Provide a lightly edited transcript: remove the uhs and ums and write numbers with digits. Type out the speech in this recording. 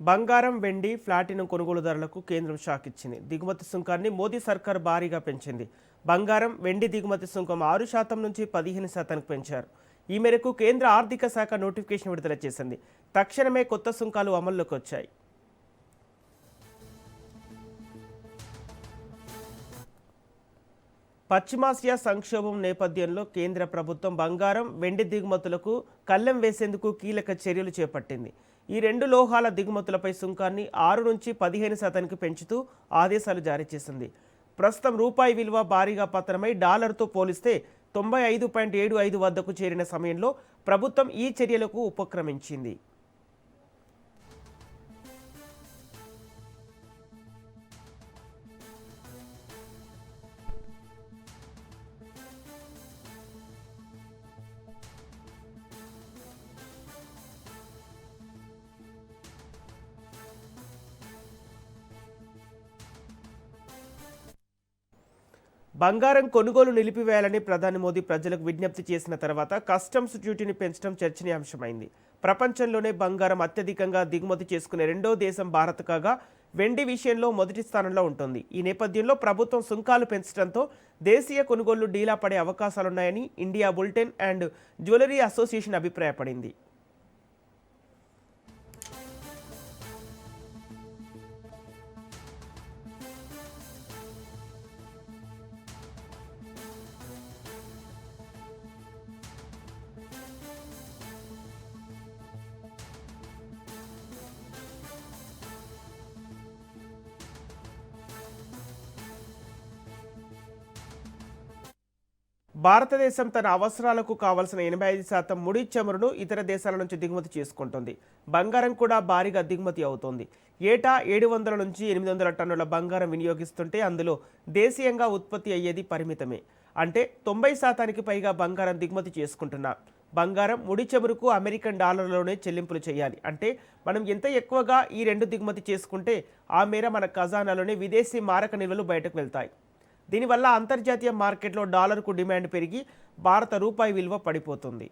బంగారం, వెండి, ప్లాటినం కొనుగోలుదారులకు కేంద్రం షాక్ ఇచ్చింది. దిగుమతి సుంకాన్ని మోదీ సర్కార్ భారీగా పెంచింది. బంగారం, వెండి దిగుమతి సుంకం 6% నుంచి 15%కు పెంచారు. ఈ మేరకు కేంద్ర ఆర్థిక శాఖ నోటిఫికేషన్ విడుదల చేసింది. తక్షణమే కొత్త సుంకాలు అమల్లోకి వచ్చాయి. పశ్చిమాసియా సంక్షోభం నేపథ్యంలో కేంద్ర ప్రభుత్వం బంగారం, వెండి దిగుమతులకు కళ్లెం వేసేందుకు కీలక చర్యలు చేపట్టింది. ఈ రెండు లోహాల దిగుమతులపై సుంకాన్ని 6 నుంచి 15%కి పెంచుతూ ఆదేశాలు జారీ చేసింది. ప్రస్తుతం రూపాయి విలువ భారీగా పతనమై డాలర్తో పోలిస్తే 95.75 వద్దకు చేరిన సమయంలో ప్రభుత్వం ఈ చర్యలకు ఉపక్రమించింది. బంగారం కొనుగోలు నిలిపివేయాలని ప్రధాని మోదీ ప్రజలకు విజ్ఞప్తి చేసిన తర్వాత కస్టమ్స్ డ్యూటీని పెంచడం చర్చనీయాంశమైంది. ప్రపంచంలోనే బంగారం అత్యధికంగా దిగుమతి చేసుకునే రెండో దేశం భారత్ కాగా వెండి విషయంలో మొదటి స్థానంలో ఉంటుంది. ఈ నేపథ్యంలో ప్రభుత్వం సుంకాలు పెంచడంతో దేశీయ కొనుగోళ్లు డీలా పడే అవకాశాలున్నాయని India bulletin and jewellery association అభిప్రాయపడింది. భారతదేశం తన అవసరాలకు కావాల్సిన 85% ముడి చమురును ఇతర దేశాల నుంచి దిగుమతి చేసుకుంటుంది. బంగారం కూడా భారీగా దిగుమతి అవుతోంది. ఏటా 700 నుంచి 800 టన్నుల బంగారం వినియోగిస్తుంటే అందులో దేశీయంగా ఉత్పత్తి అయ్యేది పరిమితమే. అంటే 90%కి పైగా బంగారం దిగుమతి చేసుకుంటున్నాం. బంగారం, ముడి చమురుకు అమెరికన్ డాలర్లోనే చెల్లింపులు చేయాలి. అంటే మనం ఎంత ఎక్కువగా ఈ రెండు దిగుమతి చేసుకుంటే ఆ మేర మన ఖజానాలోనే విదేశీ మారక నిల్వలు బయటకు వెళ్తాయి. దీనివల్ల అంతర్జాతీయ మార్కెట్లో డాలర్కు డిమాండ్ పెరిగి భారత రూపాయి విలువ పడిపోతుంది.